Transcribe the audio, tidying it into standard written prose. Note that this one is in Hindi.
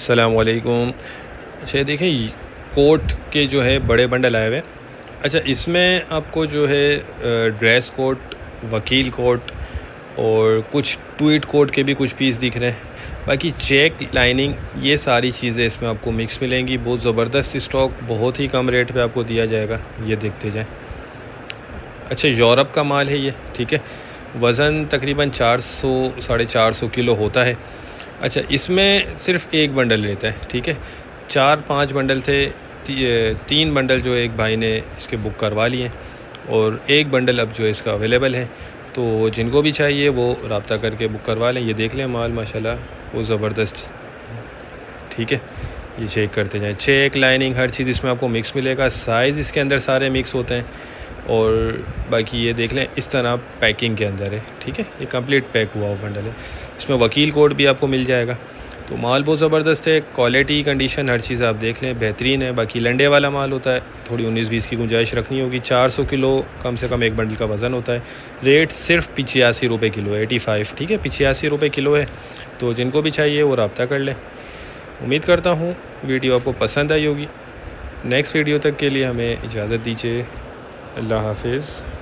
अस्सलामुअलैकुम। अच्छा, ये देखें, कोट के जो है बड़े बंडल आए हुए हैं। अच्छा, इसमें आपको जो है ड्रेस कोट, वकील कोट और कुछ ट्वीट कोट के भी कुछ पीस दिख रहे हैं। बाकी चेक, लाइनिंग, ये सारी चीज़ें इसमें आपको मिक्स मिलेंगी। बहुत ज़बरदस्त स्टॉक, बहुत ही कम रेट पे आपको दिया जाएगा। ये देखते जाएं। अच्छा, यूरोप का माल है ये, ठीक है। वज़न तकरीबन 400 450 किलो होता है। अच्छा, इसमें सिर्फ एक बंडल लेता है, ठीक है। 4-5 बंडल थे, 3 बंडल जो एक भाई ने इसके बुक करवा लिए और एक बंडल अब जो है इसका अवेलेबल है। तो जिनको भी चाहिए वो रब्ता करके बुक करवा लें। ये देख लें, माल माशाल्लाह वो ज़बरदस्त, ठीक है। ये चेक करते जाएं। चेक, लाइनिंग, हर चीज़ इसमें आपको मिक्स मिलेगा। साइज़ इसके अंदर सारे मिक्स होते हैं। और बाकी ये देख लें, इस तरह पैकिंग के अंदर है, ठीक है। ये कंप्लीट पैक हुआ हुआ बंडल है। इसमें वकील कोड भी आपको मिल जाएगा। तो माल बहुत ज़बरदस्त है। क्वालिटी, कंडीशन, हर चीज़ आप देख लें, बेहतरीन है। बाकी लंडे वाला माल होता है, थोड़ी 19-20 की गुंजाइश रखनी होगी। 400 किलो कम से कम एक बंडल का वज़न होता है। रेट सिर्फ 85 रुपये किलो है, 85, ठीक है। 85 रुपये किलो है। तो जिनको भी चाहिए वो रब्ता कर लें। उम्मीद करता हूँ वीडियो आपको पसंद आई होगी। नेक्स्ट वीडियो तक के लिए हमें इजाज़त दीजिए। अल्लाह हाफिज़।